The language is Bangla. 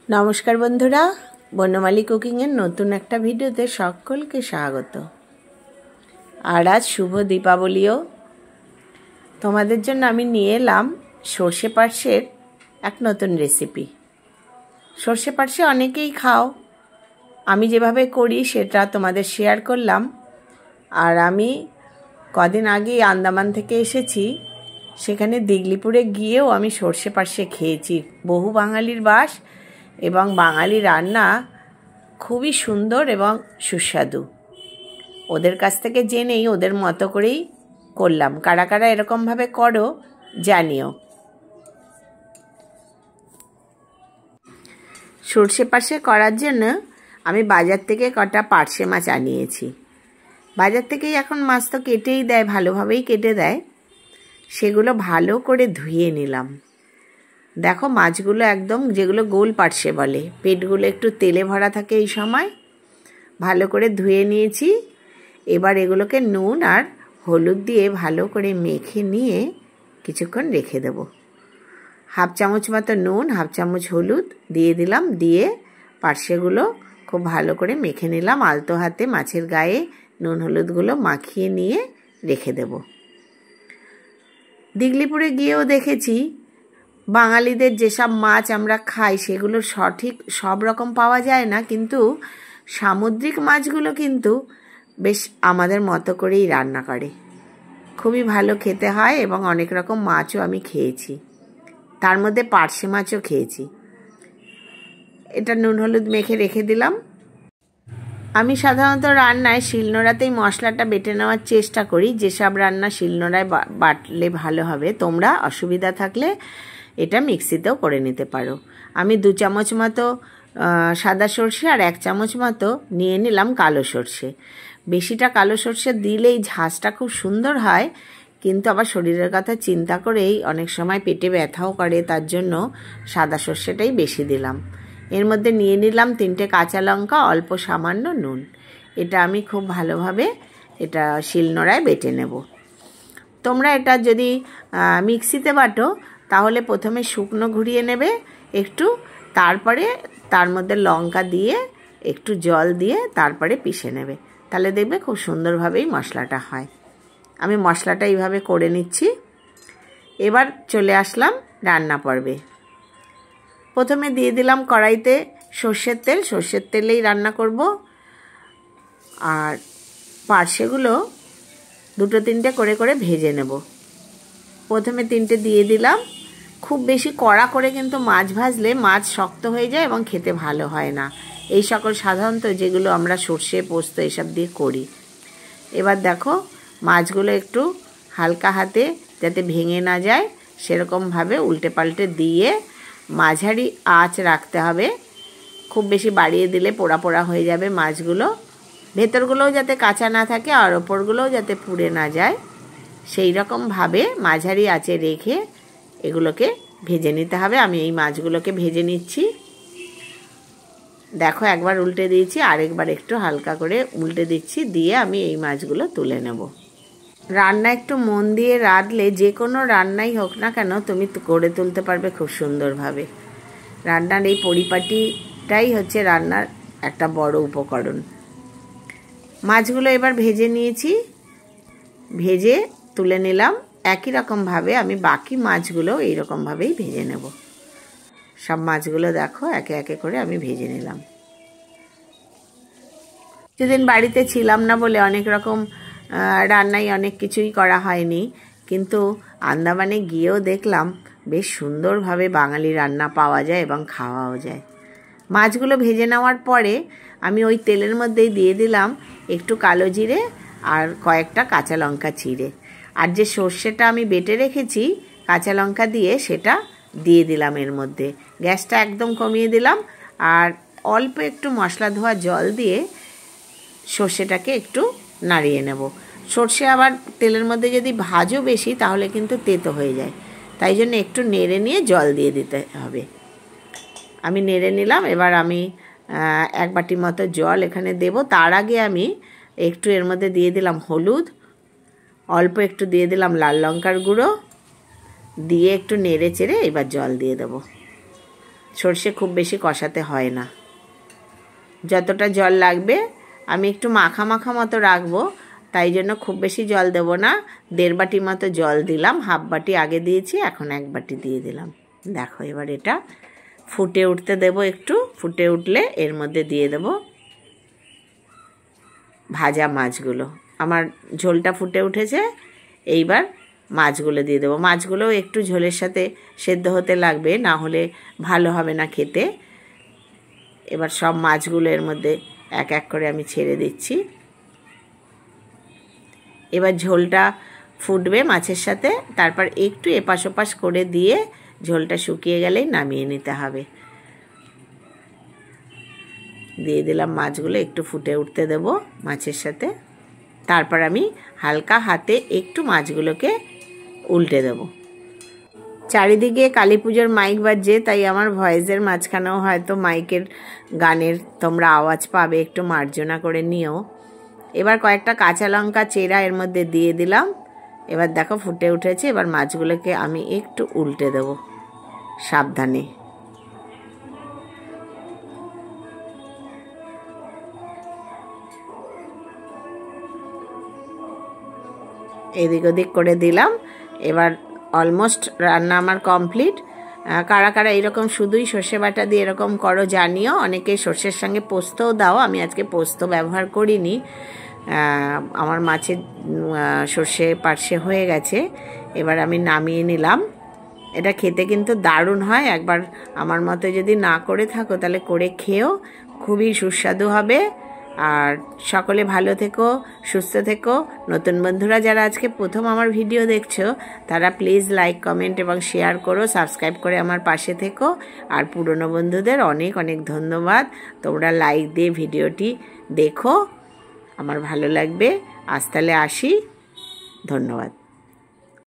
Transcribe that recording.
নমস্কার বন্ধুরা, বনমালী কুকিংয়ের নতুন একটা ভিডিওতে সকলকে স্বাগত। আর আজ শুভ দীপাবলিও। তোমাদের জন্য আমি নিয়ে এলাম সর্ষে পার্শ্বের এক নতুন রেসিপি। সর্ষে পার্শ্বে অনেকেই খাও, আমি যেভাবে করি সেটা তোমাদের শেয়ার করলাম। আর আমি কদিন আগেই আন্দামান থেকে এসেছি, সেখানে দিগলিপুরে গিয়েও আমি সর্ষে পার্শ্বে খেয়েছি। বহু বাঙালির বাস এবং বাঙালি রান্না খুবই সুন্দর এবং সুস্বাদু। ওদের কাছ থেকে জেনেই ওদের মতো করেই করলাম। কারা কারা এরকমভাবে করো জানিও। সর্ষে পার্শ্বে করার জন্য আমি বাজার থেকে কটা পার্শে মাছ আনিয়েছি। বাজার থেকেই এখন মাছ তো কেটেই দেয়, ভালোভাবেই কেটে দেয়। সেগুলো ভালো করে ধুয়ে নিলাম। দেখো মাছগুলো একদম, যেগুলো গোল পার্শে বলে, পেটগুলো একটু তেলে ভরা থাকে, এই সময় ভালো করে ধুয়ে নিয়েছি। এবার এগুলোকে নুন আর হলুদ দিয়ে ভালো করে মেখে নিয়ে কিছুক্ষণ রেখে দেব। হাফ চামচ মতো নুন, হাফ চামচ হলুদ দিয়ে দিলাম। দিয়ে পার্শেগুলো খুব ভালো করে মেখে নিলাম। আলতো হাতে মাছের গায়ে নুন হলুদগুলো মাখিয়ে নিয়ে রেখে দেব। দিগলিপুরে গিয়েও দেখেছি বাঙালিদের যেসব মাছ আমরা খাই সেগুলো সঠিক সব রকম পাওয়া যায় না, কিন্তু সামুদ্রিক মাছগুলো কিন্তু বেশ আমাদের মতো করেই রান্না করে। খুবই ভালো খেতে হয় এবং অনেক রকম মাছও আমি খেয়েছি, তার মধ্যে পার্শে মাছও খেয়েছি। এটা নুন হলুদ মেখে রেখে দিলাম। আমি সাধারণত রান্নায় শিলনোড়াতেই মশলাটা বেটে নেওয়ার চেষ্টা করি। যেসব রান্না শিলনোড়ায় বাটলে ভালো হবে, তোমরা অসুবিধা থাকলে এটা মিক্সিতেও করে নিতে পারো। আমি 2 চামচ মতো সাদা সর্ষে আর 1 চামচ মতো নিয়ে নিলাম কালো সর্ষে। বেশিটা কালো সর্ষে দিলেই ঝাঁজটা খুব সুন্দর হয়, কিন্তু আবার শরীরের কথা চিন্তা করেই অনেক সময় পেটে ব্যথাও করে, তার জন্য সাদা সর্ষেটাই বেশি দিলাম। এর মধ্যে নিয়ে নিলাম 3টে কাঁচা লঙ্কা, অল্প সামান্য নুন। এটা আমি খুব ভালোভাবে এটা শিলনোড়ায় বেটে নেব। তোমরা এটা যদি মিক্সিতে বাটো তাহলে প্রথমে শুকনো ঘুরিয়ে নেবে একটু, তারপরে তার মধ্যে লঙ্কা দিয়ে একটু জল দিয়ে তারপরে পিষে নেবে, তাহলে দেখবে খুব সুন্দরভাবেই মশলাটা হয়। আমি মশলাটা এইভাবে করে নিচ্ছি। এবার চলে আসলাম রান্না পর্বে। প্রথমে দিয়ে দিলাম কড়াইতে সর্ষের তেল। সর্ষের তেলেই রান্না করব। আর পার্শেগুলো 2-3টে করে করে ভেজে নেব। প্রথমে 3টে দিয়ে দিলাম। খুব বেশি কড়া করে কিন্তু মাছ ভাজলে মাছ শক্ত হয়ে যায় এবং খেতে ভালো হয় না। এই সকল সাধারণত যেগুলো আমরা সর্ষে পোস্ত এসব দিয়ে করি। এবার দেখো মাছগুলো একটু হালকা হাতে, যাতে ভেঙে না যায় সেরকমভাবে উল্টে পাল্টে দিয়ে মাঝারি আঁচ রাখতে হবে। খুব বেশি বাড়িয়ে দিলে পোড়া পোড়া হয়ে যাবে মাছগুলো। ভেতরগুলোও যাতে কাঁচা না থাকে আর ওপরগুলোও যাতে পুড়ে না যায়, সেই রকমভাবে মাঝারি আঁচে রেখে এগুলোকে ভেজে নিতে হবে। আমি এই মাছগুলোকে ভেজে নিচ্ছি। দেখো একবার উল্টে দিয়েছি, আরেকবার একটু হালকা করে উল্টে দিচ্ছি, দিয়ে আমি এই মাছগুলো তুলে নেব। রান্না একটু মন দিয়ে রাঁধলে যে কোনো রান্নাই হোক না কেন তুমি করে তুলতে পারবে খুব সুন্দরভাবে। রান্নার এই পরিপাটিটাই হচ্ছে রান্নার একটা বড় উপকরণ। মাছগুলো এবার ভেজে নিয়েছি, ভেজে তুলে নিলাম। একই রকমভাবে আমি বাকি মাছগুলো এইরকমভাবেই ভেজে নেব। সব মাছগুলো দেখো একে একে করে আমি ভেজে নিলাম। যেদিন বাড়িতে ছিলাম না বলে অনেক রকম রান্নাই অনেক কিছুই করা হয়নি, কিন্তু আন্দামানে গিয়েও দেখলাম বেশ সুন্দরভাবে বাঙালি রান্না পাওয়া যায় এবং খাওয়াও যায়। মাছগুলো ভেজে নেওয়ার পরে আমি ওই তেলের মধ্যেই দিয়ে দিলাম একটু কালো জিরে আর কয়েকটা কাঁচা লঙ্কা চিড়ে। আর যে সর্ষেটা আমি বেটে রেখেছি কাঁচা লঙ্কা দিয়ে, সেটা দিয়ে দিলাম এর মধ্যে। গ্যাসটা একদম কমিয়ে দিলাম আর অল্প একটু মশলা ধোয়া জল দিয়ে সর্ষেটাকে একটু নাড়িয়ে নেব। সর্ষে আবার তেলের মধ্যে যদি ভাজো বেশি তাহলে কিন্তু তেতো হয়ে যায়, তাই জন্য একটু নেড়ে নিয়ে জল দিয়ে দিতে হবে। আমি নেড়ে নিলাম। এবার আমি 1 বাটি মতো জল এখানে দেব। তার আগে আমি একটু এর মধ্যে দিয়ে দিলাম হলুদ, অল্প একটু দিয়ে দিলাম লাল লঙ্কার গুঁড়ো, দিয়ে একটু নেড়ে চেড়ে এবার জল দিয়ে দেব। সর্ষে খুব বেশি কষাতে হয় না। যতটা জল লাগবে, আমি একটু মাখা মাখা মতো রাখবো, তাই জন্য খুব বেশি জল দেব না। 1.5 বাটি মতো জল দিলাম, 1/2 বাটি আগে দিয়েছি, এখন 1 বাটি দিয়ে দিলাম। দেখো এবার এটা ফুটে উঠতে দেব, একটু ফুটে উঠলে এর মধ্যে দিয়ে দেব ভাজা মাছগুলো। আমার ঝোলটা ফুটে উঠেছে, এইবার মাছগুলো দিয়ে দেবো। মাছগুলোও একটু ঝোলের সাথে সেদ্ধ হতে লাগবে, না হলে ভালো হবে না খেতে। এবার সব মাছগুলো এর মধ্যে এক এক করে আমি ছেড়ে দিচ্ছি। এবার ঝোলটা ফুটবে মাছের সাথে, তারপর একটু এপাশ ওপাশ করে দিয়ে ঝোলটা শুকিয়ে গেলেই নামিয়ে নিতে হবে। দিয়ে দিলাম মাছগুলো, একটু ফুটে উঠতে দেব মাছের সাথে। তারপর আমি হালকা হাতে একটু মাছগুলোকে উল্টে দেব। চারিদিকে কালী পুজোর মাইক বাজছে, তাই আমার ভয়েসের মাঝখানেও হয়তো মাইকের গানের তোমরা আওয়াজ পাবে, একটু মার্জনা করে নিও। এবার কয়েকটা কাঁচা লঙ্কা চেরা এর মধ্যে দিয়ে দিলাম। এবার দেখো ফুটে উঠেছে। এবার মাছগুলোকে আমি একটু উল্টে দেব সাবধানে। এদিক ওদিক করে দিলাম। এবার অলমোস্ট রান্না আমার কমপ্লিট। কারা কারা এরকম শুধুই সর্ষে বাটা দিয়ে এরকম করো জানিও। অনেকে সর্ষের সঙ্গে পোস্তও দাও, আমি আজকে পোস্ত ব্যবহার করিনি। আমার মাছের সর্ষে পার্শে হয়ে গেছে, এবার আমি নামিয়ে নিলাম। এটা খেতে কিন্তু দারুণ হয়। একবার আমার মতো যদি না করে থাকো তাহলে করে খেও, খুবই সুস্বাদু হবে। আর সকলে ভালো থেকো, সুস্থ থেকো। নতুন বন্ধুরা যারা আজকে প্রথম আমার ভিডিও দেখছো, তারা প্লিজ লাইক, কমেন্ট এবং শেয়ার করো, সাবস্ক্রাইব করে আমার পাশে থেকো। আর পুরনো বন্ধুদের অনেক অনেক ধন্যবাদ, তোমরা লাইক দিয়ে ভিডিওটি দেখো, আমার ভালো লাগবে। আজ তাহলে আসি, ধন্যবাদ।